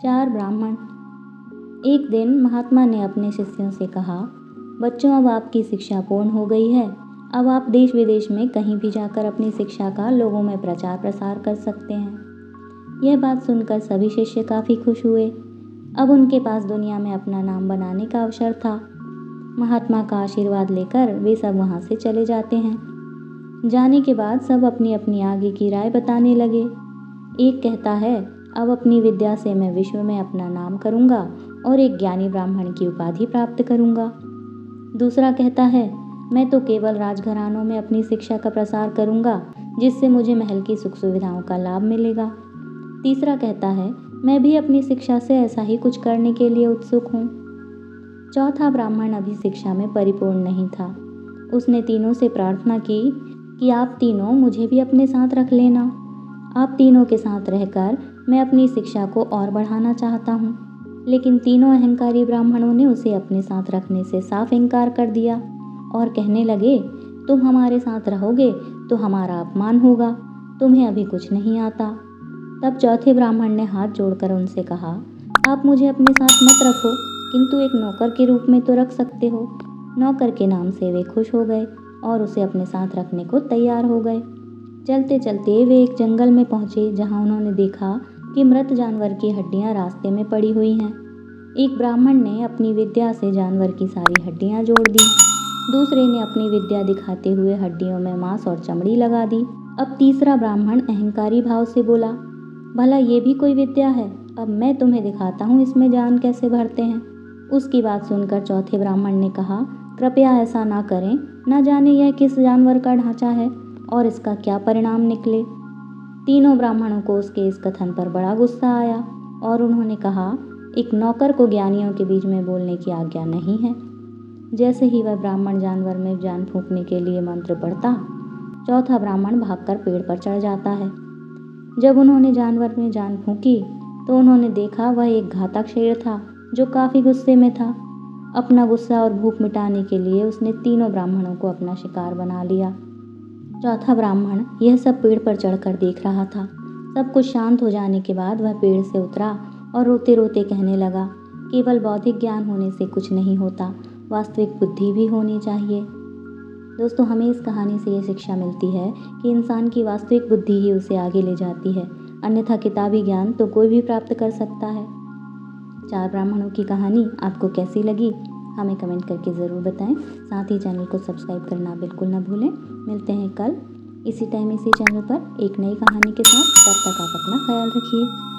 चार ब्राह्मण। एक दिन महात्मा ने अपने शिष्यों से कहा, बच्चों, अब आपकी शिक्षा पूर्ण हो गई है। अब आप देश विदेश में कहीं भी जाकर अपनी शिक्षा का लोगों में प्रचार प्रसार कर सकते हैं। यह बात सुनकर सभी शिष्य काफ़ी खुश हुए। अब उनके पास दुनिया में अपना नाम बनाने का अवसर था। महात्मा का आशीर्वाद लेकर वे सब वहाँ से चले जाते हैं। जाने के बाद सब अपनी अपनी आगे की राय बताने लगे। एक कहता है, अब अपनी विद्या से मैं विश्व में अपना नाम करूँगा और एक ज्ञानी ब्राह्मण की उपाधि प्राप्त करूँगा। दूसरा कहता है, मैं तो केवल राजघरानों में अपनी शिक्षा का प्रसार करूँगा, जिससे मुझे महल की सुख सुविधाओं का लाभ मिलेगा। तीसरा कहता है, मैं भी अपनी शिक्षा से ऐसा ही कुछ करने के लिए उत्सुक हूँ। चौथा ब्राह्मण अभी शिक्षा में परिपूर्ण नहीं था। उसने तीनों से प्रार्थना की कि आप तीनों मुझे भी अपने साथ रख लेना। आप तीनों के साथ रहकर मैं अपनी शिक्षा को और बढ़ाना चाहता हूँ। लेकिन तीनों अहंकारी ब्राह्मणों ने उसे अपने साथ रखने से साफ इनकार कर दिया और कहने लगे, तुम हमारे साथ रहोगे तो हमारा अपमान होगा, तुम्हें अभी कुछ नहीं आता। तब चौथे ब्राह्मण ने हाथ जोड़कर उनसे कहा, आप मुझे अपने साथ मत रखो, किंतु एक नौकर के रूप में तो रख सकते हो। नौकर के नाम से वे खुश हो गए और उसे अपने साथ रखने को तैयार हो गए। चलते चलते वे एक जंगल में पहुंचे, जहां उन्होंने देखा कि मृत जानवर की हड्डियां रास्ते में पड़ी हुई हैं। एक ब्राह्मण ने अपनी विद्या से जानवर की सारी हड्डियां जोड़ दी। दूसरे ने अपनी विद्या दिखाते हुए हड्डियों में मांस और चमड़ी लगा दी। अब तीसरा ब्राह्मण अहंकारी भाव से बोला, भला ये भी कोई विद्या है? अब मैं तुम्हें दिखाता हूँ इसमें जान कैसे भरते हैं। उसकी बात सुनकर चौथे ब्राह्मण ने कहा, कृपया ऐसा ना करें, न जाने यह किस जानवर का ढांचा है और इसका क्या परिणाम निकले। तीनों ब्राह्मणों को उसके इस कथन पर बड़ा गुस्सा आया और उन्होंने कहा, एक नौकर को ज्ञानियों के बीच में बोलने की आज्ञा नहीं है। जैसे ही वह ब्राह्मण जानवर में जान फूंकने के लिए मंत्र पढ़ता, चौथा ब्राह्मण भागकर पेड़ पर चढ़ जाता है। जब उन्होंने जानवर में जान फूंकी तो उन्होंने देखा वह एक घातक शेर था जो काफ़ी गुस्से में था। अपना गुस्सा और भूख मिटाने के लिए उसने तीनों ब्राह्मणों को अपना शिकार बना लिया। चौथा ब्राह्मण यह सब पेड़ पर चढ़कर देख रहा था। सब कुछ शांत हो जाने के बाद वह पेड़ से उतरा और रोते रोते कहने लगा, केवल बौद्धिक ज्ञान होने से कुछ नहीं होता, वास्तविक बुद्धि भी होनी चाहिए। दोस्तों, हमें इस कहानी से ये शिक्षा मिलती है कि इंसान की वास्तविक बुद्धि ही उसे आगे ले जाती है, अन्यथा किताबी ज्ञान तो कोई भी प्राप्त कर सकता है। चार ब्राह्मणों की कहानी आपको कैसी लगी, हमें कमेंट करके ज़रूर बताएं। साथ ही चैनल को सब्सक्राइब करना बिल्कुल ना भूलें। मिलते हैं कल इसी टाइम इसी चैनल पर एक नई कहानी के साथ। तब तक आप अपना ख्याल रखिए।